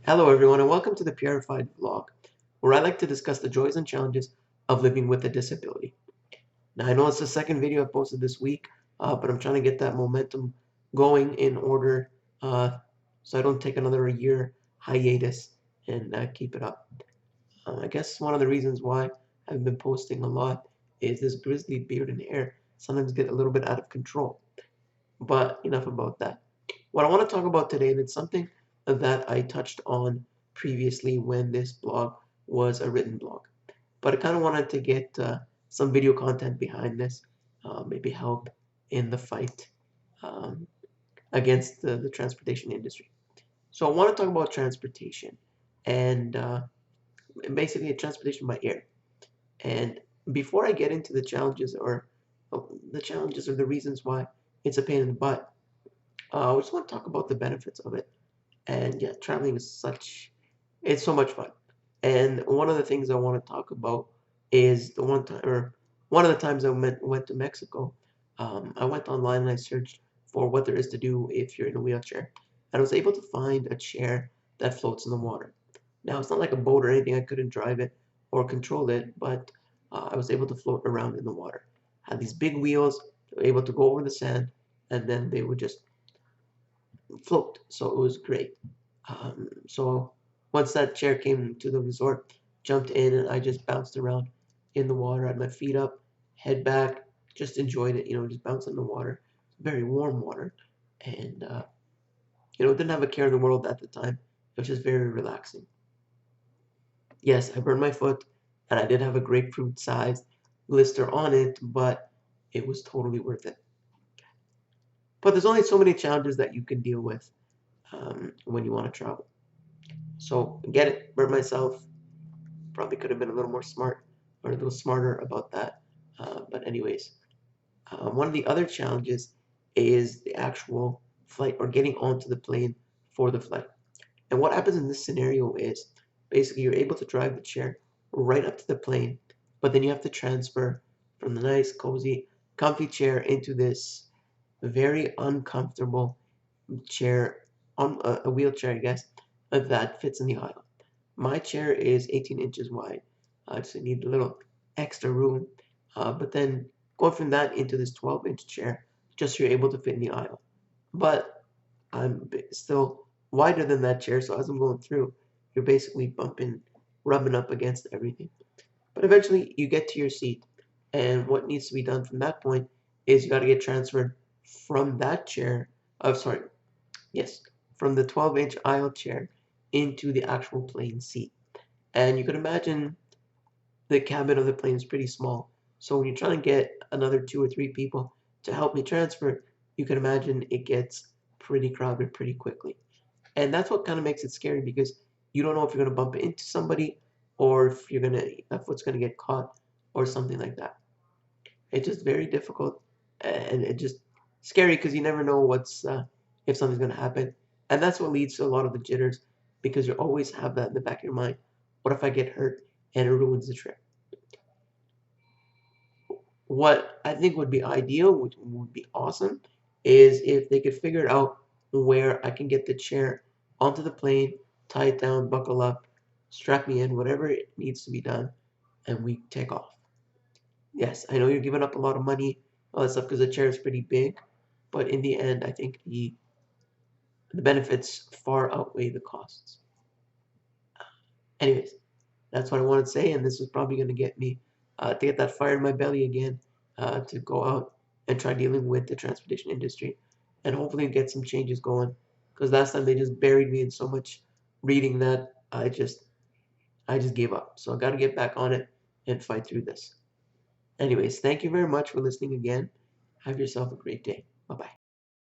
Hello everyone and welcome to the Pierrified vlog, where I like to discuss the joys and challenges of living with a disability. Now I know it's the second video I posted this week, but I'm trying to get that momentum going in order so I don't take another year hiatus and keep it up. I guess one of the reasons why I've been posting a lot is this grizzly beard and hair sometimes get a little bit out of control. But enough about that. What I want to talk about today, and it's something that I touched on previously when this blog was a written blog. But I kind of wanted to get some video content behind this, maybe help in the fight um, against the transportation industry. So I want to talk about transportation and basically transportation by air. And before I get into the challenges or the reasons why it's a pain in the butt, I just want to talk about the benefits of it. And yeah, traveling is it's so much fun. And one of the things I want to talk about is one of the times I went to Mexico. I went online and I searched for what there is to do if you're in a wheelchair. And I was able to find a chair that floats in the water. Now, it's not like a boat or anything. I couldn't drive it or control it, but I was able to float around in the water. Had these big wheels, they were able to go over the sand, and then they would just float. So it was great. So once that chair came to the resort, jumped in and I just bounced around in the water, had my feet up, head back, just enjoyed it, just bouncing in the water. Very warm water. And, didn't have a care in the world at the time. It was just very relaxing. Yes, I burned my foot and I did have a grapefruit sized blister on it, but it was totally worth it. But there's only so many challenges that you can deal with when you want to travel. So get it, burnt myself. Probably could have been a little more smart or a little smarter about that. But anyways, one of the other challenges is the actual flight or getting onto the plane for the flight. And what happens in this scenario is basically you're able to drive the chair right up to the plane, but then you have to transfer from the nice, cozy, comfy chair into this very uncomfortable chair on a wheelchair, I guess, that fits in the aisle. My chair is 18 inches wide, so I need a little extra room. But then going from that into this 12-inch chair, just so you're able to fit in the aisle. But I'm still wider than that chair, so as I'm going through, you're basically rubbing up against everything. But eventually, you get to your seat, and what needs to be done from that point is you got to get transferred from that chair. Sorry, yes, from the 12-inch aisle chair into the actual plane seat. And you can imagine the cabin of the plane is pretty small. So when you're trying to get another 2 or 3 people to help me transfer, you can imagine it gets pretty crowded pretty quickly. And that's what kind of makes it scary because you don't know if you're going to bump into somebody or if what's going to get caught or something like that. It's just very difficult and it just scary because you never know if something's going to happen. And that's what leads to a lot of the jitters because you always have that in the back of your mind. What if I get hurt and it ruins the trip? What I think would be ideal, which would be awesome, is if they could figure out where I can get the chair onto the plane, tie it down, buckle up, strap me in, whatever it needs to be done, and we take off. Yes, I know you're giving up a lot of money, all that stuff, because the chair is pretty big, but in the end, I think the benefits far outweigh the costs. Anyways, that's what I wanted to say, and this is probably going to get me to get that fire in my belly again to go out and try dealing with the transportation industry and hopefully get some changes going. Because last time they just buried me in so much reading that I just gave up. So I got to get back on it and fight through this. Anyways, thank you very much for listening again. Have yourself a great day. Bye bye.